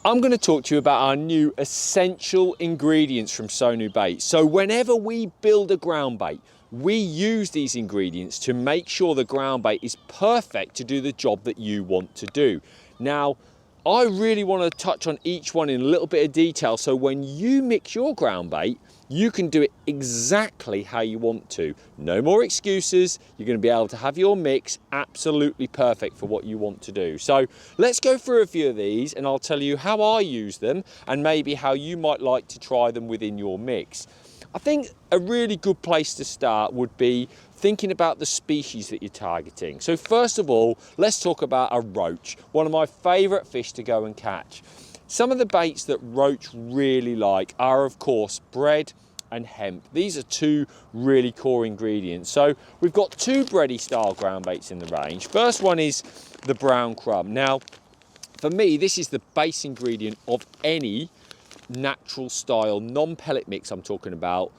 I'm going to talk to you about our new essential ingredients from Sonubaits. So whenever we build a ground bait, we use these ingredients to make sure the ground bait is perfect to do the job that you want to do. Now, I really want to touch on each one in a little bit of detail, so when you mix your ground bait, you can do it exactly how you want to. No more excuses. You're going to be able to have your mix absolutely perfect for what you want to do. So let's go through a few of these and I'll tell you how I use them and maybe how you might like to try them within your mix. I think a really good place to start would be thinking about the species that you're targeting. So first of all, let's talk about a roach, one of my favorite fish to go and catch. Some of the baits that roach really like are, of course, bread and hemp. These are two really core ingredients. So we've got two bready style ground baits in the range. First one is the brown crumb. Now, for me, this is the base ingredient of any natural style, non-pellet mix I'm talking about,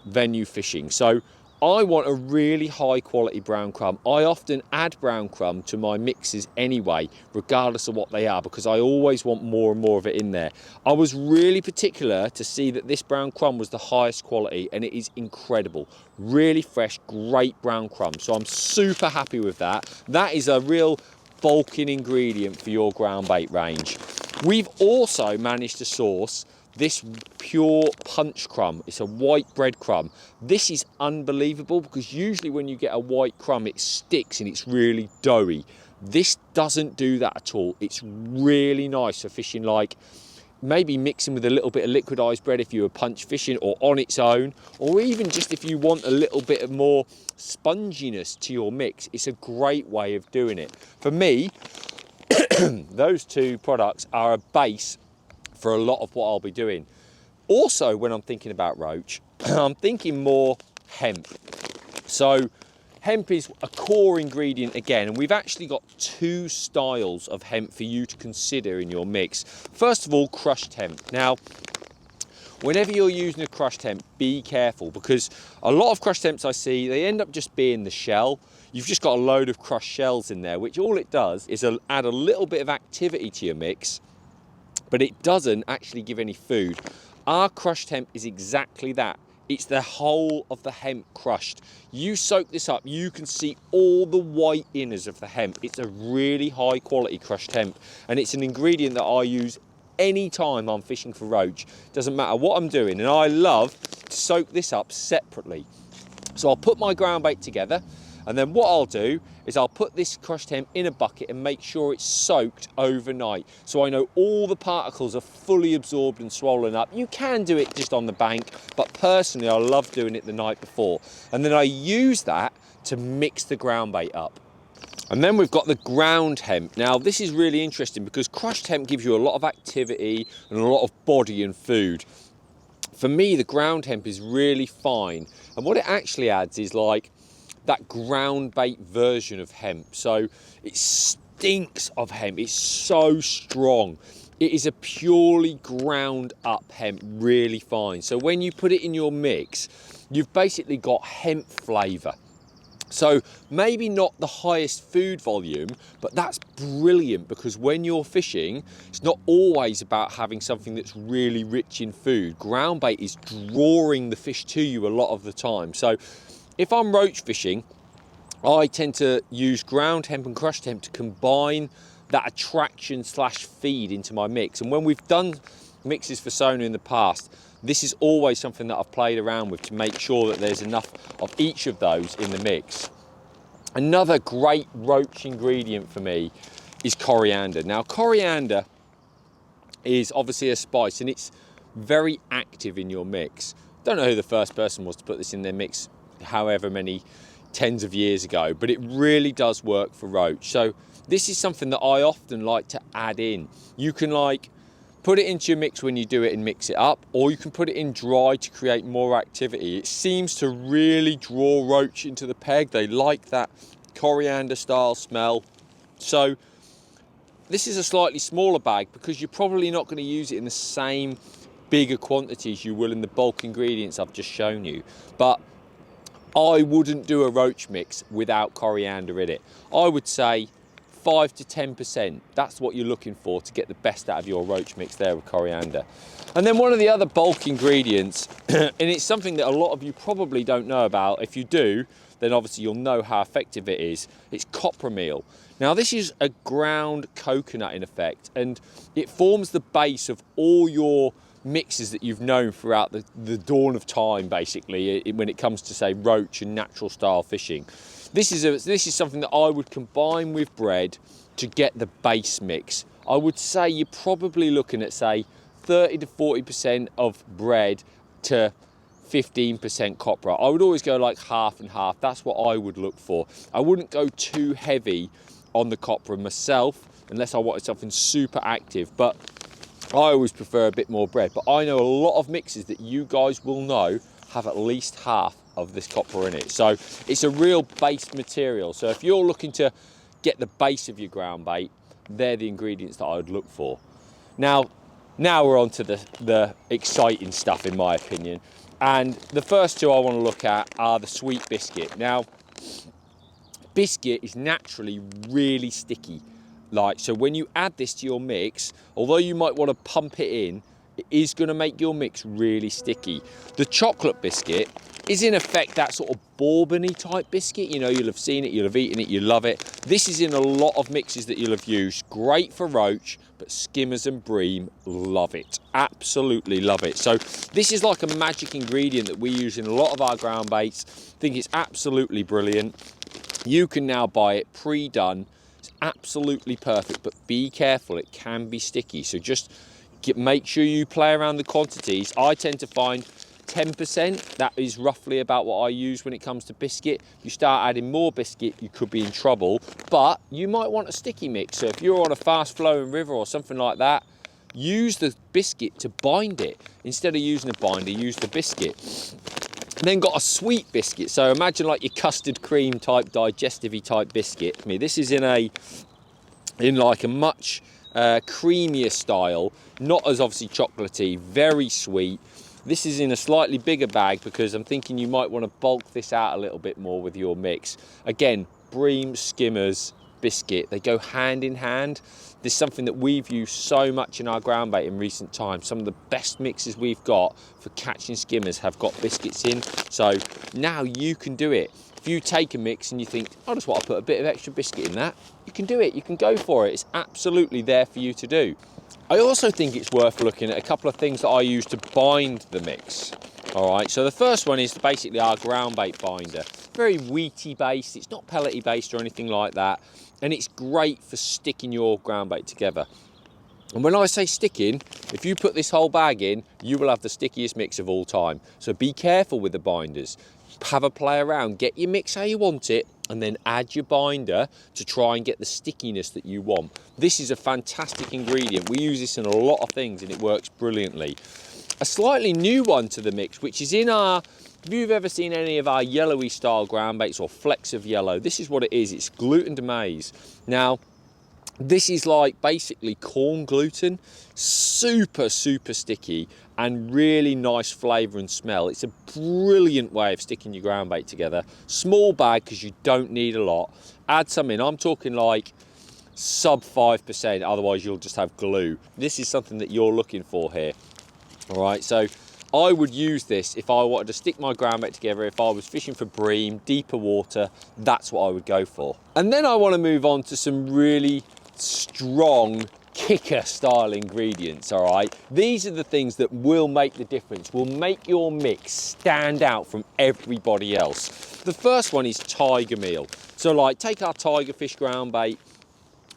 venue fishing. So I want a really high quality brown crumb. I often add brown crumb to my mixes anyway, regardless of what they are, because I always want more and more of it in there. I was really particular to see that this brown crumb was the highest quality, and it is incredible. Really fresh, great brown crumb. So I'm super happy with that. That is a real bulking ingredient for your ground bait range. We've also managed to source this pure punch crumb. It's a white bread crumb. This is unbelievable because usually when you get a white crumb, it sticks and it's really doughy. This doesn't do that at all. It's really nice for fishing, like maybe mixing with a little bit of liquidized bread if you were punch fishing, or on its own, or even just if you want a little bit of more sponginess to your mix. It's a great way of doing it. For me, those two products are a base for a lot of what I'll be doing. Also, when I'm thinking about roach, I'm thinking more hemp. So hemp is a core ingredient again, and we've actually got two styles of hemp for you to consider in your mix. First of all, crushed hemp. Now, whenever you're using a crushed hemp, be careful, because a lot of crushed hemps I see, they end up just being the shell. You've just got a load of crushed shells in there, which all it does is add a little bit of activity to your mix, but it doesn't actually give any food. Our crushed hemp is exactly that. It's the whole of the hemp crushed. You soak this up, you can see all the white inners of the hemp. It's a really high quality crushed hemp, and it's an ingredient that I use anytime I'm fishing for roach. Doesn't matter what I'm doing, and I love to soak this up separately. So I'll put my ground bait together, and then what I'll do is I'll put this crushed hemp in a bucket and make sure it's soaked overnight, so I know all the particles are fully absorbed and swollen up. You can do it just on the bank, but personally I love doing it the night before. And then I use that to mix the ground bait up. And then we've got the ground hemp. Now this is really interesting because crushed hemp gives you a lot of activity and a lot of body and food. For me, the ground hemp is really fine, and what it actually adds is like that ground bait version of hemp. So it stinks of hemp. It's so strong. It is a purely ground up hemp, really fine. So when you put it in your mix, you've basically got hemp flavour. So maybe not the highest food volume, but that's brilliant, because when you're fishing, it's not always about having something that's really rich in food. Ground bait is drawing the fish to you a lot of the time. So if I'm roach fishing, I tend to use ground hemp and crushed hemp to combine that attraction slash feed into my mix. And when we've done mixes for Sonu in the past, this is always something that I've played around with to make sure that there's enough of each of those in the mix. Another great roach ingredient for me is coriander. Now, coriander is obviously a spice and it's very active in your mix. Don't know who the first person was to put this in their mix however many tens of years ago, but it really does work for roach. So this is something that I often like to add in. You can like put it into your mix when you do it and mix it up, or you can put it in dry to create more activity. It seems to really draw roach into the peg. They like that coriander style smell. So this is a slightly smaller bag because you're probably not going to use it in the same bigger quantities you will in the bulk ingredients I've just shown you. But I wouldn't do a roach mix without coriander in it. I would say 5 to 10%. That's what you're looking for to get the best out of your roach mix there with coriander. And then one of the other bulk ingredients, and it's something that a lot of you probably don't know about. If you do, then obviously you'll know how effective it is. It's copra meal. Now this is a ground coconut in effect, and it forms the base of all your mixes that you've known throughout the dawn of time, basically, when it comes to, say, roach and natural style fishing. This is something that I would combine with bread to get the base mix. I would say you're probably looking at, say, 30 to 40% of bread to 15% copra. I would always go like half and half. That's what I would look for. I wouldn't go too heavy on the copra myself unless I wanted something super active, but I always prefer a bit more bread. But I know a lot of mixes that you guys will know have at least half of this copra in it. So it's a real base material. So if you're looking to get the base of your ground bait, they're the ingredients that I would look for. Now we're on to the exciting stuff, in my opinion. And the first two I want to look at are the sweet biscuit. Now, biscuit is naturally really sticky. So when you add this to your mix, although you might want to pump it in, it is going to make your mix really sticky. The chocolate biscuit is in effect that sort of bourbon-y type biscuit. You know, you'll have seen it, you'll have eaten it, you love it. This is in a lot of mixes that you'll have used. Great for roach, but skimmers and bream love it. Absolutely love it. So this is like a magic ingredient that we use in a lot of our ground baits. I think it's absolutely brilliant. You can now buy it pre-done. It's absolutely perfect, but be careful, it can be sticky. So just make sure you play around the quantities. I tend to find 10%, that is roughly about what I use when it comes to biscuit. If you start adding more biscuit, you could be in trouble, but you might want a sticky mix. So if you're on a fast flowing river or something like that, use the biscuit to bind it. Instead of using a binder, use the biscuit. And then got a sweet biscuit. So imagine like your custard cream type, digestive-y type biscuit. I mean, this is in like a much creamier style, not as obviously chocolatey, very sweet. This is in a slightly bigger bag because I'm thinking you might want to bulk this out a little bit more with your mix. Again, bream, skimmers, biscuit, they go hand in hand. This is something that we've used so much in our ground bait in recent times. Some of the best mixes we've got for catching skimmers have got biscuits in. So now you can do it. If you take a mix and you think, I just want to put a bit of extra biscuit in that, you can do it, you can go for it. It's absolutely there for you to do. I also think it's worth looking at a couple of things that I use to bind the mix. All right, so the first one is basically our ground bait binder. Very wheaty based, it's not pellety based or anything like that. And it's great for sticking your ground bait together. And when I say sticking, if you put this whole bag in, you will have the stickiest mix of all time. So be careful with the binders. Have a play around, get your mix how you want it, and then add your binder to try and get the stickiness that you want. This is a fantastic ingredient. We use this in a lot of things and it works brilliantly. A slightly new one to the mix, which is in our, if you've ever seen any of our yellowy style ground baits or flecks of yellow, this is what it is. It's gluten to maize. Now, this is like basically corn gluten, super sticky and really nice flavour and smell. It's a brilliant way of sticking your ground bait together. Small bag because you don't need a lot. Add some in, I'm talking like sub 5%, otherwise you'll just have glue. This is something that you're looking for here. All right, so I would use this if I wanted to stick my ground bait together. If I was fishing for bream, deeper water, that's what I would go for. And then I want to move on to some really strong kicker style ingredients. All right, these are the things that will make the difference, will make your mix stand out from everybody else. The first one is tiger meal. So like, take our tiger fish ground bait.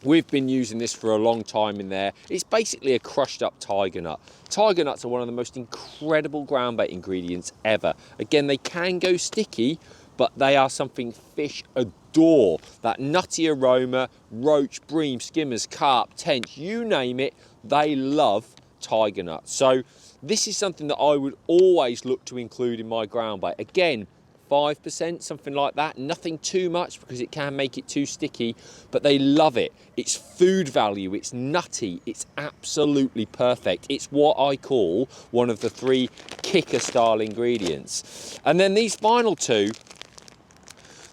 We've been using this for a long time in there. It's basically a crushed up tiger nut. Tiger nuts are one of the most incredible ground bait ingredients ever. Again, they can go sticky, but they are something fish adore. That nutty aroma, roach, bream, skimmers, carp, tench, you name it, they love tiger nuts. So this is something that I would always look to include in my ground bait. Again, 5%, something like that. Nothing too much because it can make it too sticky, but they love it. It's food value, it's nutty, it's absolutely perfect. It's what I call one of the 3 kicker style ingredients. And then these final 2,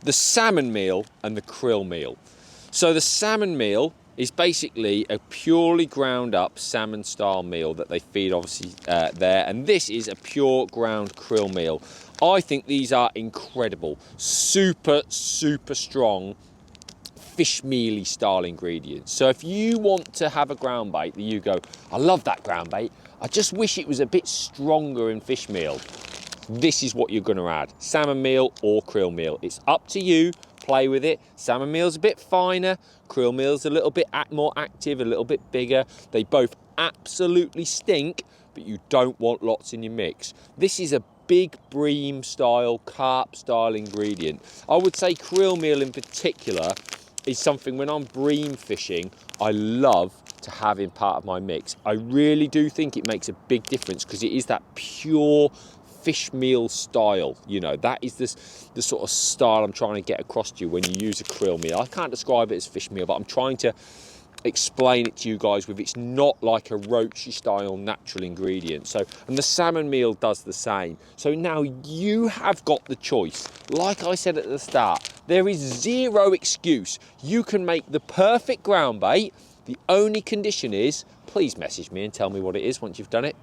the salmon meal and the krill meal. So the salmon meal is basically a purely ground up salmon style meal that they feed obviously there, and this is a pure ground krill meal. I think these are incredible, super strong fish mealy style ingredients. So if you want to have a ground bait that you go, I love that ground bait, I just wish it was a bit stronger in fish meal, this is what you're going to add: salmon meal or krill meal. It's up to you. Play with it. Salmon meal's a bit finer, krill meal's a little bit more active, a little bit bigger. They both absolutely stink, but you don't want lots in your mix. This is a big bream style, carp style ingredient. I would say krill meal in particular is something, when I'm bream fishing, I love to have in part of my mix. I really do think it makes a big difference because it is that pure fish meal style. You know, that is the sort of style I'm trying to get across to you when you use a krill meal. I can't describe it as fish meal, but I'm trying to explain it to you guys with it's not like a roachy style natural ingredient. So, and the salmon meal does the same. So now you have got the choice. Like I said at the start, there is zero excuse. You can make the perfect ground bait. The only condition is, please message me and tell me what it is once you've done it.